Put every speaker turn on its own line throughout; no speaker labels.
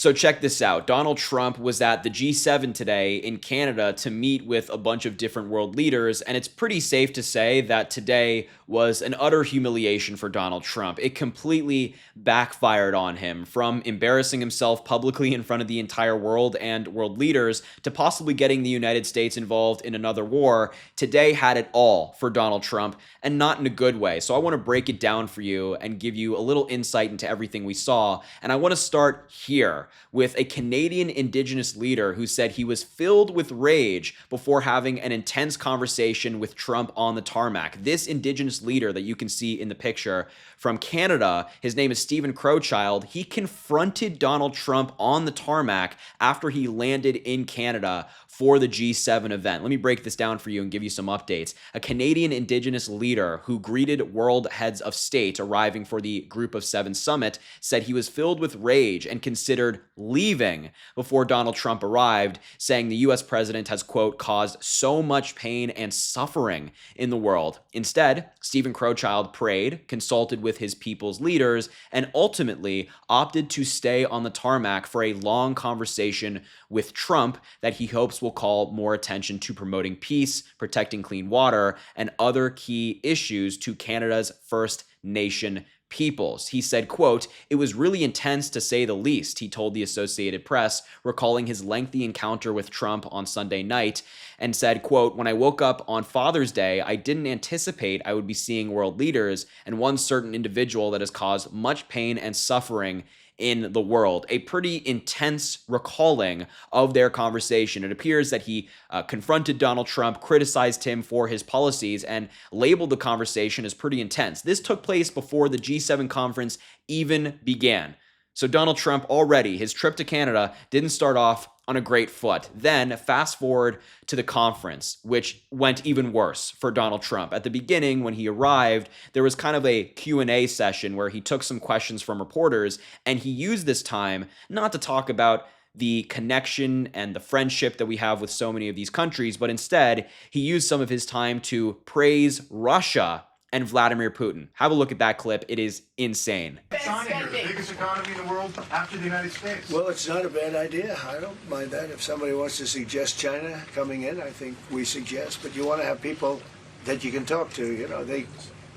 So check this out. Donald Trump was at the G7 today in Canada to meet with a bunch of different world leaders, and it's pretty safe to say that today was an utter humiliation for Donald Trump. It completely backfired on him, from embarrassing himself publicly in front of the entire world and world leaders to possibly getting the United States involved in another war. Today had it all for Donald Trump, and not in a good way. So I want to break it down for you and give you a little insight into everything we saw, and I want to start here with a Canadian Indigenous leader who said he was filled with rage before having an intense conversation with Trump on the tarmac. This Indigenous leader that you can see in the picture from Canada, his name is Stephen Crowchild. He confronted Donald Trump on the tarmac after he landed in Canada for the G7 event. Let me break this down for you and give you some updates. A Canadian Indigenous leader who greeted world heads of state arriving for the Group of Seven summit said he was filled with rage and considered leaving before Donald Trump arrived, saying the US president has, quote, caused so much pain and suffering in the world. Instead, Stephen Crowchild prayed, consulted with his people's leaders, and ultimately opted to stay on the tarmac for a long conversation with Trump that he hopes will call more attention to promoting peace, protecting clean water, and other key issues to Canada's First Nation peoples. He said, quote, "It was really intense to say the least," he told the Associated Press, recalling his lengthy encounter with Trump on Sunday night, and said, quote, "When I woke up on Father's Day, I didn't anticipate I would be seeing world leaders and one certain individual that has caused much pain and suffering in the world." A pretty intense recalling of their conversation. It appears that he confronted Donald Trump, criticized him for his policies, and labeled the conversation as pretty intense. This took place before the G7 conference even began. So Donald Trump already, his trip to Canada didn't start off on a great foot. Then fast forward to the conference, which went even worse for Donald Trump. At the beginning, when he arrived, there was kind of a Q&A session where he took some questions from reporters, and he used this time not to talk about the connection and the friendship that we have with so many of these countries, but instead, he used some of his time to praise Russia and Vladimir Putin. Have a look at that clip. It is insane.
China, the biggest economy in the world after the United States.
Well, it's not a bad idea. I don't mind that. If somebody wants to suggest China coming in, I think we suggest. But you want to have people that you can talk to. You know, they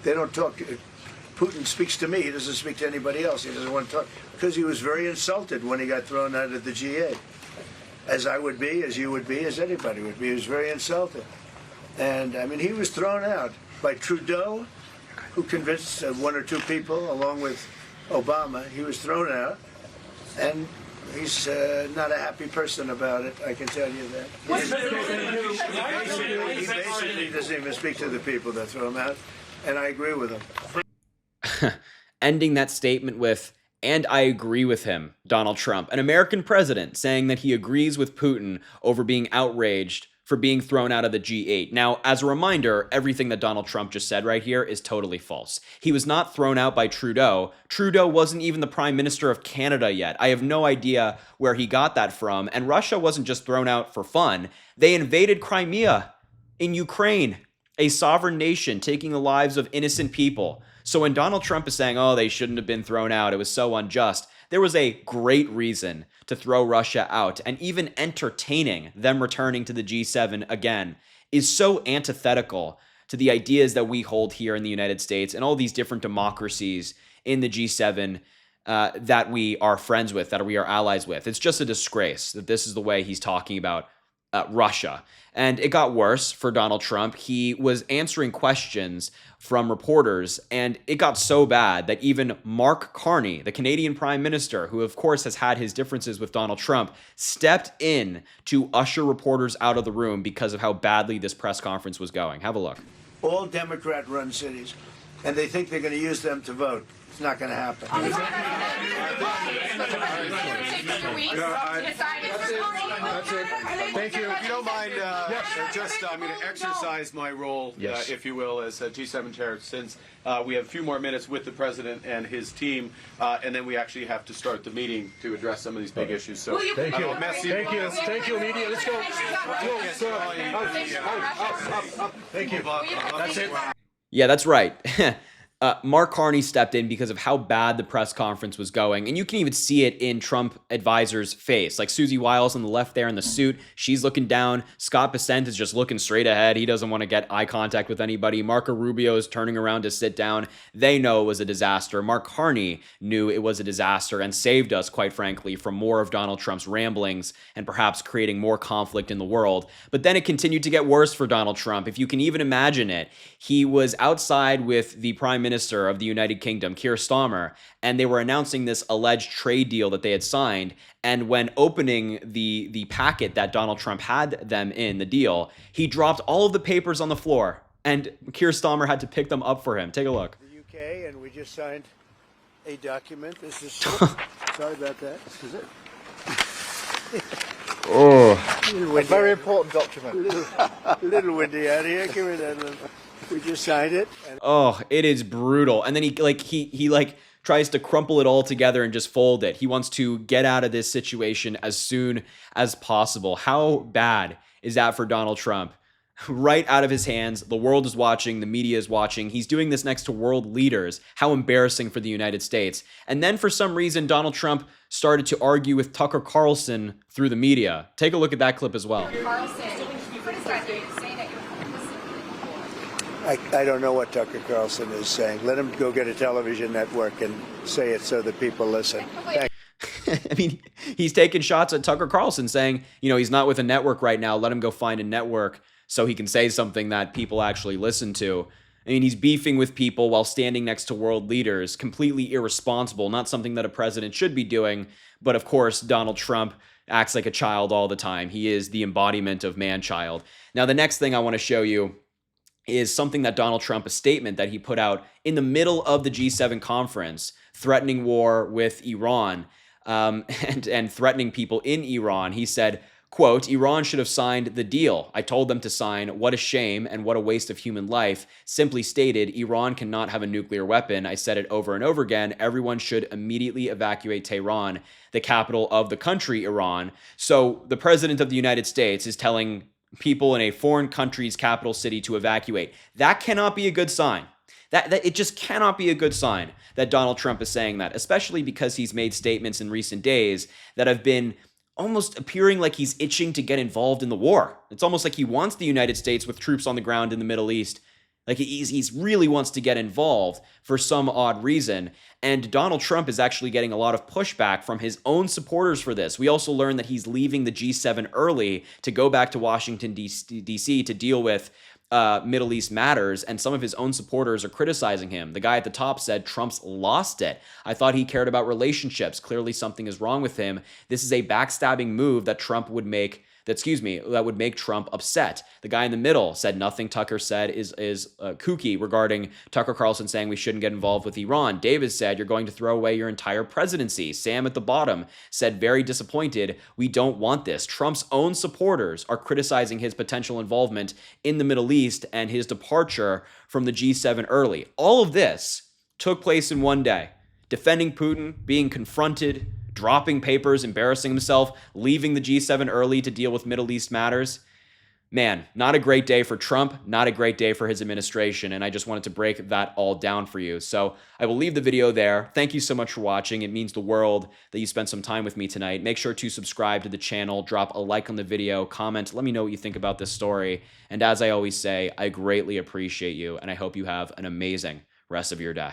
don't talk. Putin speaks to me. He doesn't speak to anybody else. He doesn't want to talk because he was very insulted when he got thrown out of the G8. As I would be, as you would be, as anybody would be. He was very insulted. And, I mean, he was thrown out by Trudeau, who convinced one or two people, along with Obama. He was thrown out, and he's not a happy person about it, I can tell you that. He basically doesn't even speak to the people that throw him out, and I agree with him.
Ending that statement with, "And I agree with him," Donald Trump, an American president, saying that he agrees with Putin over being outraged for being thrown out of the G8. Now, as a reminder, everything that Donald Trump just said right here is totally false. He was not thrown out by Trudeau. Trudeau wasn't even the Prime Minister of Canada yet. I have no idea where he got that from. And Russia wasn't just thrown out for fun. They invaded Crimea in Ukraine, a sovereign nation taking the lives of innocent people. So when Donald Trump is saying, oh, they shouldn't have been thrown out, it was so unjust, there was a great reason to throw Russia out, and even entertaining them returning to the G7 again is so antithetical to the ideas that we hold here in the United States and all these different democracies in the G7 that we are friends with, that we are allies with. It's just a disgrace that this is the way he's talking about Russia. And it got worse for Donald Trump. He was answering questions from reporters, and it got so bad that even Mark Carney, the Canadian Prime Minister, who of course has had his differences with Donald Trump, stepped in to usher reporters out of the room because of how badly this press conference was going. Have a look.
All Democrat-run cities, and they think they're going to use them to vote. It's not going to happen.
That's it. Thank you. If you don't mind, I'm going to exercise my role, if you will, as G7 chair, since we have a few more minutes with the president and his team, and then we actually have to start the meeting to address some of these big issues. So
thank you. Thank you, media. Let's go. Thank you. That's it.
Yeah, that's right. Mark Carney stepped in because of how bad the press conference was going. And you can even see it in Trump advisors' face. Like Susie Wiles on the left there in the suit, she's looking down. Scott Bessent is just looking straight ahead. He doesn't want to get eye contact with anybody. Marco Rubio is turning around to sit down. They know it was a disaster. Mark Carney knew it was a disaster and saved us, quite frankly, from more of Donald Trump's ramblings and perhaps creating more conflict in the world. But then it continued to get worse for Donald Trump, if you can even imagine it. He was outside with the Prime Minister of the United Kingdom, Keir Starmer, and they were announcing this alleged trade deal that they had signed. And when opening the packet that Donald Trump had them in, the deal, he dropped all of the papers on the floor, and Keir Starmer had to pick them up for him. Take a look.
The UK, and we just signed a document. This is sorry about that. This is it.
A very important document.
Little windy out here. Give me that. We just signed it.
Oh, it is brutal. And then he tries to crumple it all together and just fold it. He wants to get out of this situation as soon as possible. How bad is that for Donald Trump? Right out of his hands. The world is watching. The media is watching. He's doing this next to world leaders. How embarrassing for the United States. And then for some reason, Donald Trump started to argue with Tucker Carlson through the media. Take a look at that clip as well.
I don't know what Tucker Carlson is saying. Let him go get a television network and say it so that people listen.
I mean, he's taking shots at Tucker Carlson saying, he's not with a network right now. Let him go find a network so he can say something that people actually listen to. I mean, he's beefing with people while standing next to world leaders. Completely irresponsible. Not something that a president should be doing. But of course, Donald Trump acts like a child all the time. He is the embodiment of man-child. Now, the next thing I want to show you is something that Donald Trump, a statement that he put out in the middle of the G7 conference, threatening war with Iran and threatening people in Iran. He said, quote, "Iran should have signed the deal. I told them to sign. What a shame and what a waste of human life. Simply stated, Iran cannot have a nuclear weapon. I said it over and over again. Everyone should immediately evacuate Tehran, the capital of the country, Iran." So the president of the United States is telling people in a foreign country's capital city to evacuate. That cannot be a good sign. That it just cannot be a good sign that Donald Trump is saying that, especially because he's made statements in recent days that have been almost appearing like he's itching to get involved in the war. It's almost like he wants the United States with troops on the ground in the Middle East. Like he's really wants to get involved for some odd reason. And Donald Trump is actually getting a lot of pushback from his own supporters for this. We also learned that he's leaving the G7 early to go back to Washington, D.C. to deal with Middle East matters, and some of his own supporters are criticizing him. The guy at the top said Trump's lost it. I thought he cared about relationships. Clearly something is wrong with him. This is a backstabbing move that Trump would make that would make Trump upset. The guy in the middle said nothing Tucker said is kooky regarding Tucker Carlson saying we shouldn't get involved with Iran. David said you're going to throw away your entire presidency. Sam at the bottom said very disappointed. We don't want this. Trump's own supporters are criticizing his potential involvement in the Middle East and his departure from the G7 early. All of this took place in one day. Defending Putin, being confronted, dropping papers, embarrassing himself, leaving the G7 early to deal with Middle East matters. Man, not a great day for Trump, not a great day for his administration, and I just wanted to break that all down for you. So I will leave the video there. Thank you so much for watching. It means the world that you spent some time with me tonight. Make sure to subscribe to the channel, drop a like on the video, comment, let me know what you think about this story. And as I always say, I greatly appreciate you, and I hope you have an amazing rest of your day.